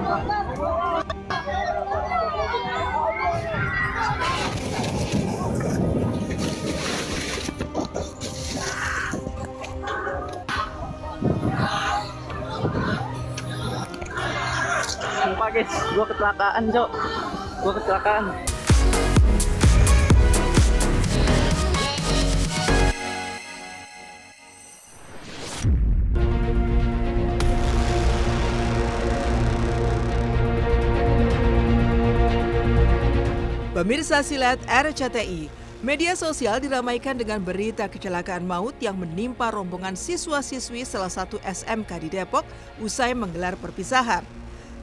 Sumpah guys, gua kecelakaan, Cok. Gua kecelakaan. Pemirsa Silat RCTI, media sosial diramaikan dengan berita kecelakaan maut yang menimpa rombongan siswa-siswi salah satu SMK di Depok usai menggelar perpisahan.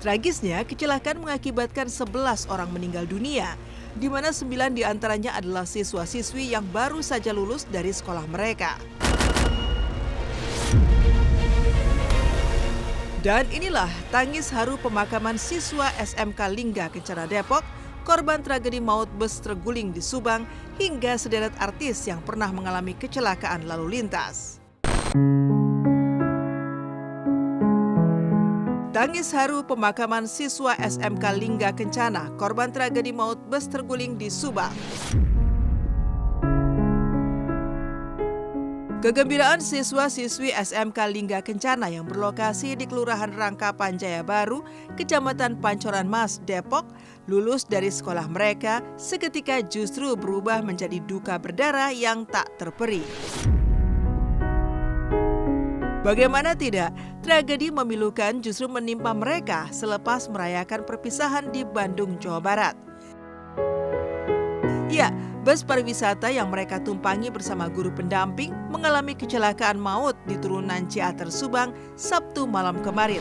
Tragisnya, kecelakaan mengakibatkan 11 orang meninggal dunia, di mana 9 diantaranya adalah siswa-siswi yang baru saja lulus dari sekolah mereka. Dan inilah tangis haru pemakaman siswa SMK Lingga Kencana Depok, korban tragedi maut bus terguling di Subang, hingga sederet artis yang pernah mengalami kecelakaan lalu lintas. Tangis haru pemakaman siswa SMK Lingga Kencana, korban tragedi maut bus terguling di Subang. Kegembiraan siswa-siswi SMK Lingga Kencana yang berlokasi di Kelurahan Rangkapan Jaya Baru, Kecamatan Pancoran Mas, Depok, lulus dari sekolah mereka seketika justru berubah menjadi duka berdarah yang tak terperi. Bagaimana tidak, tragedi memilukan justru menimpa mereka selepas merayakan perpisahan di Bandung, Jawa Barat. Ya, bus pariwisata yang mereka tumpangi bersama guru pendamping mengalami kecelakaan maut di turunan Ciater, Subang, Sabtu malam kemarin.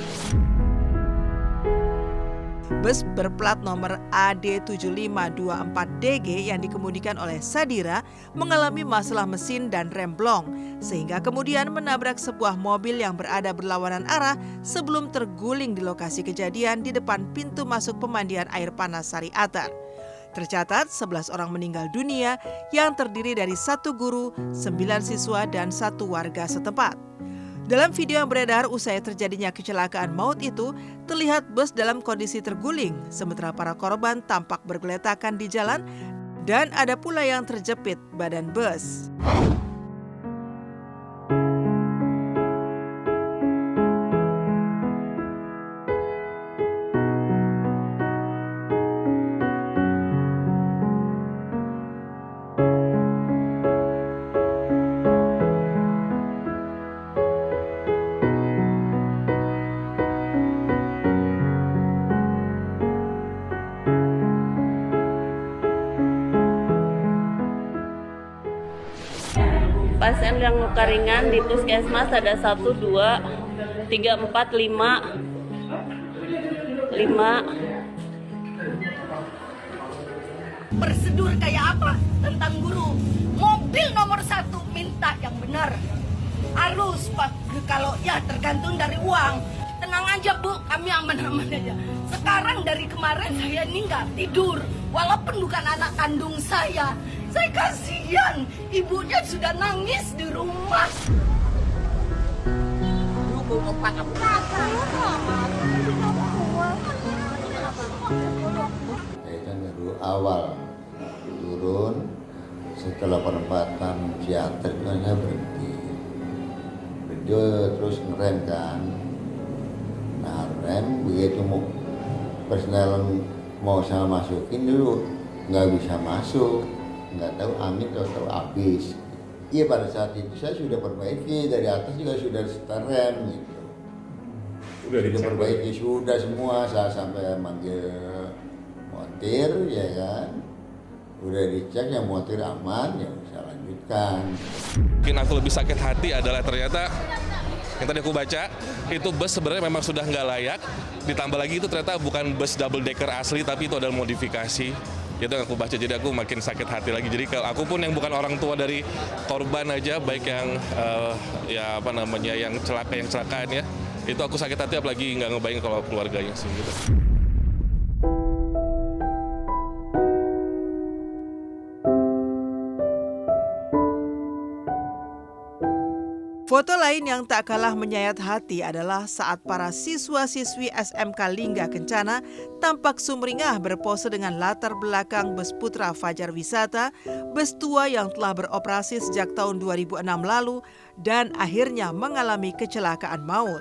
Bus berplat nomor AD7524DG yang dikemudikan oleh Sadira mengalami masalah mesin dan rem blong, sehingga kemudian menabrak sebuah mobil yang berada berlawanan arah sebelum terguling di lokasi kejadian di depan pintu masuk pemandian air panas Sari Atar. Tercatat 11 orang meninggal dunia yang terdiri dari 1 guru, 9 siswa, dan 1 warga setempat. Dalam video yang beredar usai terjadinya kecelakaan maut itu, terlihat bus dalam kondisi terguling, sementara para korban tampak bergeletakan di jalan dan ada pula yang terjepit badan bus. Pasien yang luka ringan di puskesmas ada 1, 2, 3, 4, 5. Prosedur kayak apa tentang guru? Mobil nomor 1 minta yang benar. Harus Pak, kalau ya tergantung dari uang. Tenang aja Bu, kami aman-aman aja. Sekarang dari kemarin saya ini nggak tidur, walaupun bukan anak kandung saya. Saya kasihan, ibunya sudah nangis di rumah. Saya kan baru awal turun, setelah penempatan Ciater saya berhenti. Terus ngerem kan. Nah rem begitu personel mau saya masukin dulu nggak bisa masuk. Nggak tahu angin atau habis. Iya pada saat itu saya sudah perbaiki, dari atas juga sudah setel rem gitu. Sudah diperbaiki sudah semua, saya sampai manggil montir ya kan. Udah dicek yang montir aman ya bisa lanjutkan. Mungkin aku lebih sakit hati adalah ternyata yang tadi aku baca itu bus sebenarnya memang sudah nggak layak. Ditambah lagi itu ternyata bukan bus double decker asli tapi itu adalah modifikasi. Itu yang aku baca, jadi aku makin sakit hati lagi. Jadi kalau aku pun yang bukan orang tua dari korban aja, baik yang yang kecelakaan ya, itu aku sakit hati, apalagi nggak ngebayangin kalau keluarganya sih gitu. Foto lain yang tak kalah menyayat hati adalah saat para siswa-siswi SMK Lingga Kencana tampak sumringah berpose dengan latar belakang bus Putra Fajar Wisata, bus tua yang telah beroperasi sejak tahun 2006 lalu dan akhirnya mengalami kecelakaan maut.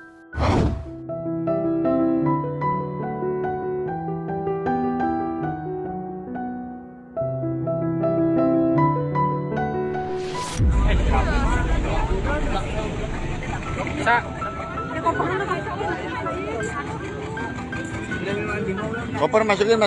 Koper masukin.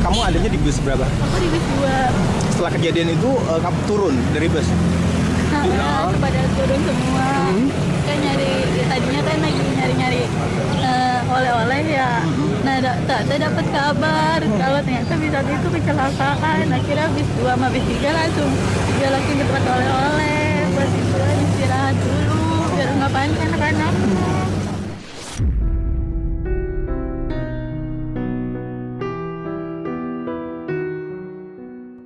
Kamu adanya di bus berapa? Aku di bus 2. Setelah kejadian itu kamu turun dari bus? Pada turun semua. Kan tadinya kan lagi nyari oleh-oleh ya. Nah, tak dapat kabar kalau ternyata bis 1 itu kecelakaan. Akhirnya bis 2 sama bis 3 langsung langsung dapat oleh-oleh. Pas itu istirahat dulu biar nggak panik anak-anak.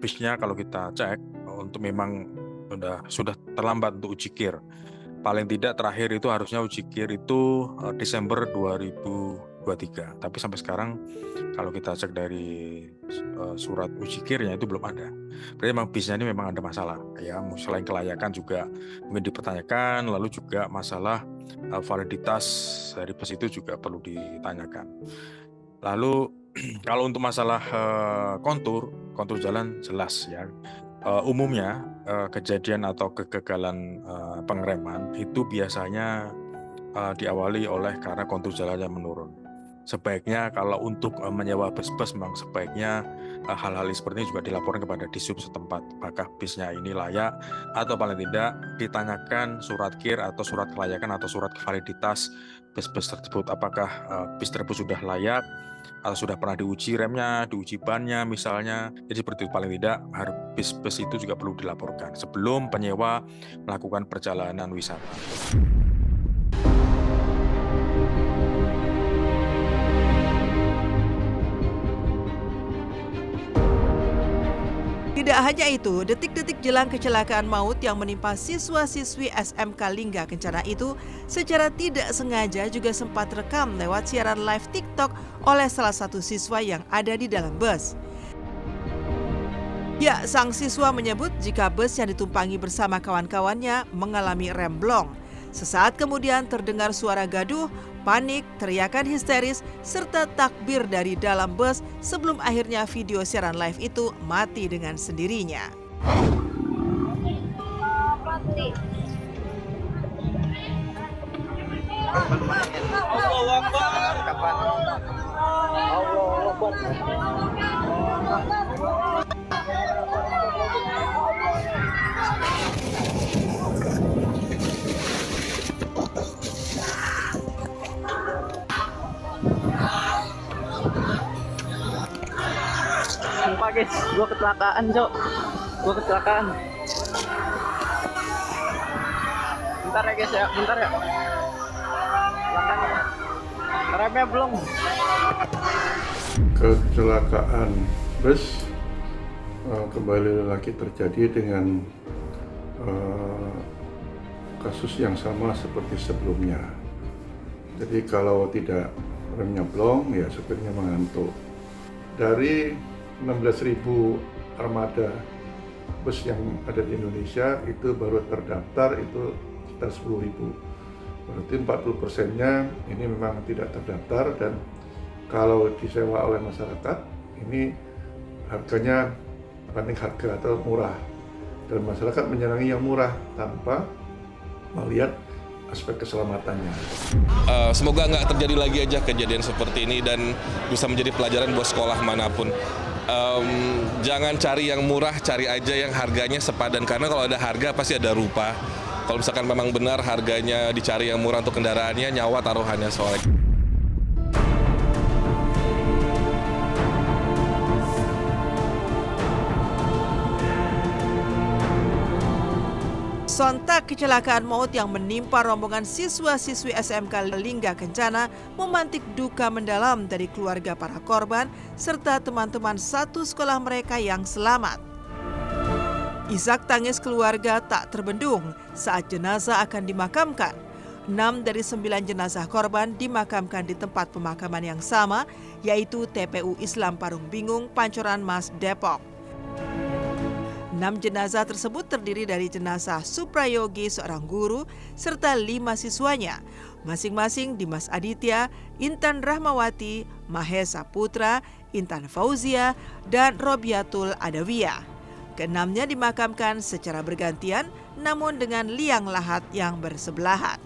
Bisnya kalau kita cek untuk memang sudah terlambat untuk ujikir. Paling tidak terakhir itu harusnya ujikir itu Desember 2023. Tapi sampai sekarang kalau kita cek dari surat ujikirnya itu belum ada. Berarti memang bisnya ini memang ada masalah. Ya, selain kelayakan juga mungkin dipertanyakan, lalu juga masalah validitas dari bus itu juga perlu ditanyakan. Lalu kalau untuk masalah kontur jalan jelas ya. Umumnya kejadian atau kegagalan pengereman itu biasanya diawali oleh karena kontur jalannya menurun. Sebaiknya kalau untuk menyewa bus-bus memang sebaiknya hal-hal seperti ini juga dilaporkan kepada Dishub setempat. Apakah bisnya ini layak atau paling tidak ditanyakan surat KIR atau surat kelayakan atau surat validitas bus-bus tersebut. Apakah bis tersebut sudah layak atau sudah pernah diuji remnya, diuji bannya misalnya. Jadi seperti itu, paling tidak bis-bis itu juga perlu dilaporkan sebelum penyewa melakukan perjalanan wisata. Tidak hanya itu, detik-detik jelang kecelakaan maut yang menimpa siswa-siswi SMK Lingga Kencana itu secara tidak sengaja juga sempat rekam lewat siaran live TikTok oleh salah satu siswa yang ada di dalam bus. Ya, sang siswa menyebut jika bus yang ditumpangi bersama kawan-kawannya mengalami remblong. Sesaat kemudian terdengar suara gaduh, panik, teriakan histeris, serta takbir dari dalam bus sebelum akhirnya video siaran live itu mati dengan sendirinya. Sumpah guys, gua kecelakaan, Cok. Gua kecelakaan. Bentar ya guys ya, bentar ya. Belakangnya. Remnya belum. Kecelakaan bus kembali lagi terjadi dengan kasus yang sama seperti sebelumnya. Jadi kalau tidak remnya blong, ya supirnya mengantuk. Dari 16.000 armada bus yang ada di Indonesia itu baru terdaftar itu sekitar 10.000. Berarti 40%-nya ini memang tidak terdaftar, dan kalau disewa oleh masyarakat ini harganya banding harga atau murah, dan masyarakat menyenangi yang murah tanpa melihat aspek keselamatannya. Semoga nggak terjadi lagi aja kejadian seperti ini dan bisa menjadi pelajaran buat sekolah manapun. jangan cari yang murah, cari aja yang harganya sepadan, karena kalau ada harga pasti ada rupa. Kalau misalkan memang benar harganya dicari yang murah untuk kendaraannya, nyawa taruhannya soalnya. Sontak kecelakaan maut yang menimpa rombongan siswa-siswi SMK Lingga Kencana memantik duka mendalam dari keluarga para korban serta teman-teman satu sekolah mereka yang selamat. Isak tangis keluarga tak terbendung saat jenazah akan dimakamkan. 6 dari 9 jenazah korban dimakamkan di tempat pemakaman yang sama, yaitu TPU Islam Parung Bingung, Pancoran Mas, Depok. 6 jenazah tersebut terdiri dari jenazah Suprayogi, seorang guru, serta 5 siswanya, masing-masing Dimas Aditya, Intan Rahmawati, Mahesa Putra, Intan Fauzia, dan Robiatul Adawiyah. Keenamnya dimakamkan secara bergantian, namun dengan liang lahat yang bersebelahan.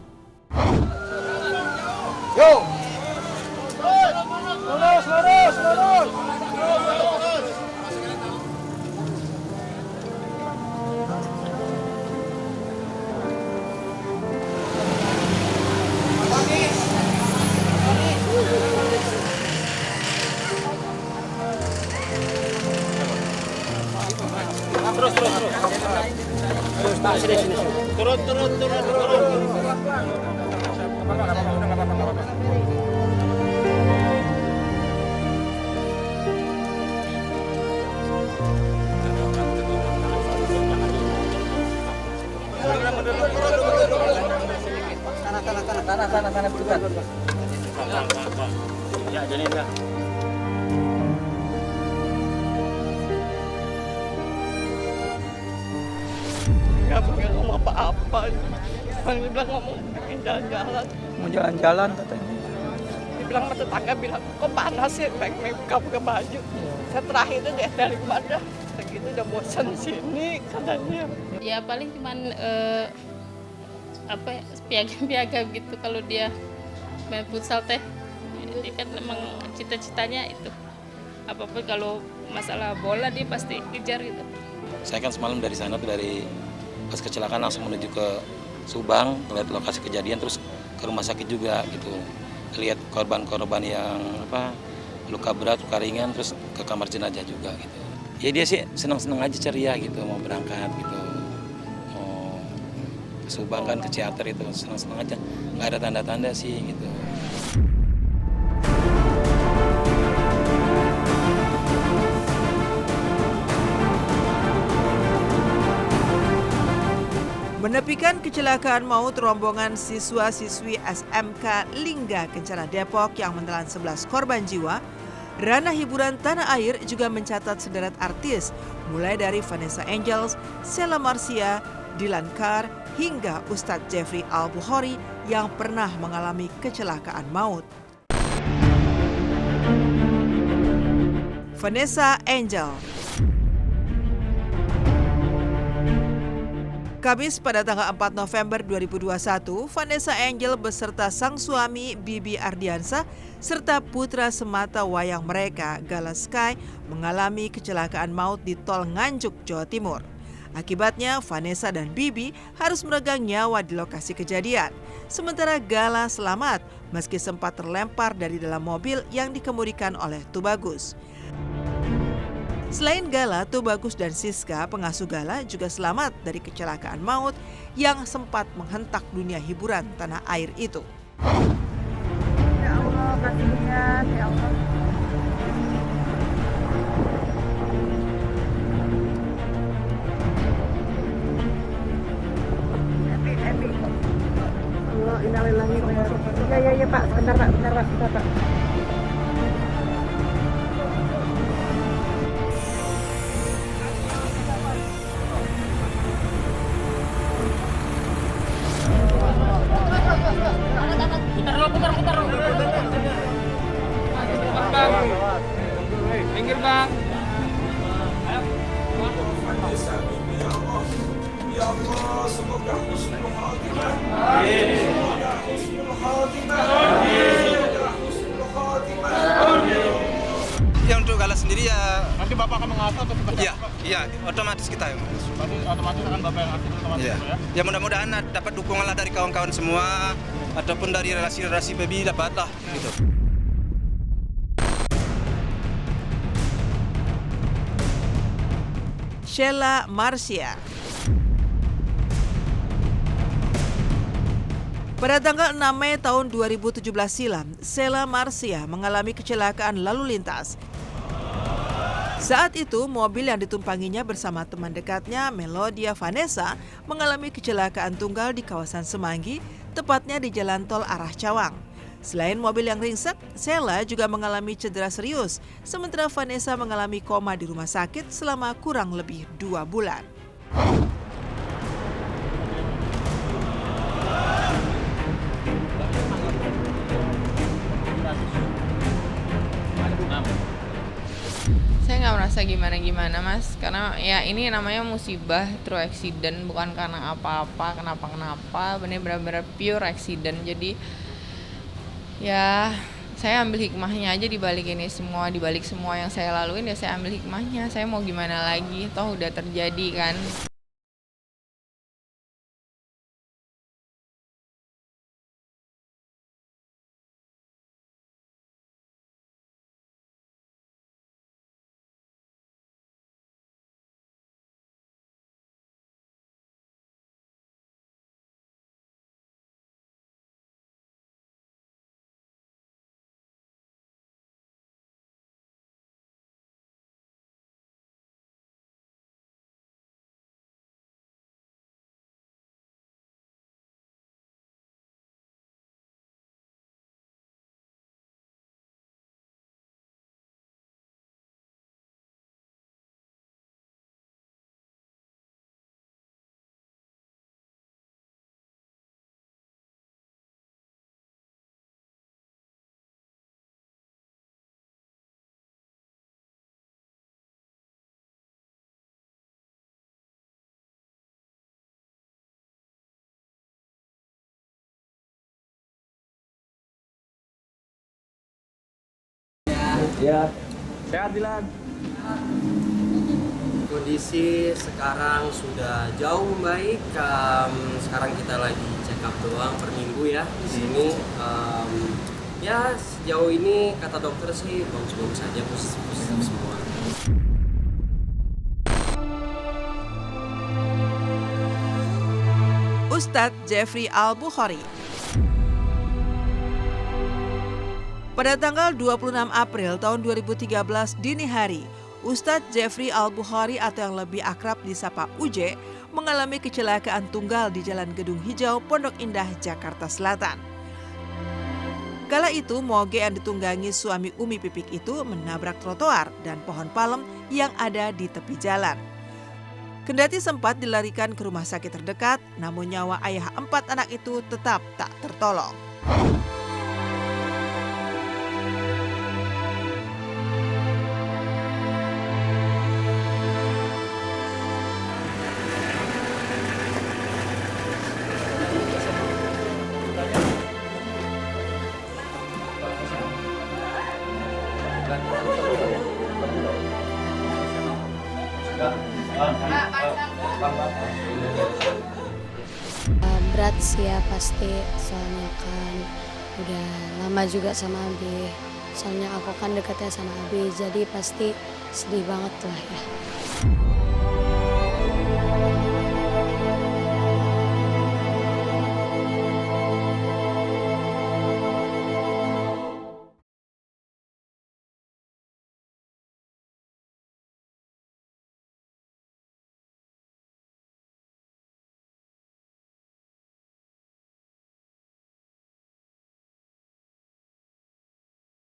Yo! Lurus! Sana berdekat. Ya, jadi enggak. Nggak punya ngomong apa-apa. Dia bilang ngomong pengen jalan-jalan. Mau jalan-jalan katanya. Dibilang sama tetangga bilang, kok panas sih, pengen buka baju. Saya terakhir itu dari mana? Segitu udah bosan sini katanya. Ya paling cuman piagam gitu kalau dia main futsal teh. Jadi kan emang cita-citanya itu. Apapun kalau masalah bola dia pasti kejar gitu. Saya kan semalam dari sana tuh, dari pas kecelakaan langsung menuju ke Subang, melihat lokasi kejadian, terus ke rumah sakit juga gitu. Lihat korban-korban yang luka berat, luka ringan, terus ke kamar jenazah juga gitu. Ya dia sih senang-senang aja, ceria gitu, mau berangkat gitu. Mau ke Subang kan, ke Ciater itu senang-senang aja. Nggak ada tanda-tanda sih gitu. Menepikan kecelakaan maut rombongan siswa-siswi SMK Lingga Kencana Depok yang menelan 11 korban jiwa, ranah hiburan tanah air juga mencatat sederet artis, mulai dari Vanessa Angels, Sheila Marcia, Dylan Carr, hingga Ustadz Jeffrey Al-Bukhari yang pernah mengalami kecelakaan maut. Vanessa Angel. Kamis pada tanggal 4 November 2021, Vanessa Angel beserta sang suami Bibi Ardiansa serta putra semata wayang mereka, Gala Sky, mengalami kecelakaan maut di Tol Nganjuk, Jawa Timur. Akibatnya, Vanessa dan Bibi harus meregang nyawa di lokasi kejadian. Sementara Gala selamat meski sempat terlempar dari dalam mobil yang dikemudikan oleh Tubagus. Selain Gala, Tubagus dan Siska, pengasuh Gala, juga selamat dari kecelakaan maut yang sempat menghentak dunia hiburan tanah air itu. Ya Allah, kasihan, ya Allah. Epi. Allah, innalillahi wa inna ilaihi raji'un. Ya, Pak, bentar Pak. Pinggir bang. Ya Allah, semoga husnul khatimah. Ya untuk kendala sendiri ya. Nanti Bapak akan mengatur atau seperti Iya, apa? iya, otomatis kita yang mengurus. Berarti otomatis akan Bapak yang atur otomatis Iya. ya? Ya mudah-mudahan dapat dukungan lah dari kawan-kawan semua ataupun dari relasi-relasi PBI dapat lah gitu. Sheila Marcia. Pada tanggal 6 Mei tahun 2017 silam, Sheila Marcia mengalami kecelakaan lalu lintas. Saat itu, mobil yang ditumpanginya bersama teman dekatnya, Melodia Vanessa, mengalami kecelakaan tunggal di kawasan Semanggi, tepatnya di jalan tol arah Cawang. Selain mobil yang ringsek, Sheila juga mengalami cedera serius, sementara Vanessa mengalami koma di rumah sakit selama kurang lebih 2 bulan. Saya nggak merasa gimana-gimana mas, karena ya ini namanya musibah, true accident, bukan karena apa-apa, kenapa-kenapa, bener-bener pure accident. Jadi ya saya ambil hikmahnya aja di balik ini semua, di balik semua yang saya laluin ya saya ambil hikmahnya. Saya mau gimana lagi, toh udah terjadi kan. Ya, sehat Dilan. Kondisi sekarang sudah jauh membaik. Sekarang kita lagi check up doang per minggu ya di sini. Ya sejauh ini kata dokter sih bagus-bagus saja, positif semua. Ustadz Jeffrey Al-Bukhari. Pada tanggal 26 April tahun 2013 dini hari, Ustadz Jeffrey Al-Bukhari atau yang lebih akrab disapa Uje mengalami kecelakaan tunggal di Jalan Gedung Hijau, Pondok Indah, Jakarta Selatan. Kala itu, moge yang ditunggangi suami Umi Pipik itu menabrak trotoar dan pohon palem yang ada di tepi jalan. Kendati sempat dilarikan ke rumah sakit terdekat, namun nyawa ayah 4 anak itu tetap tak tertolong. Berat sih ya pasti, soalnya kan udah lama juga sama Abi. Soalnya aku kan dekatnya sama Abi, jadi pasti sedih banget lah ya.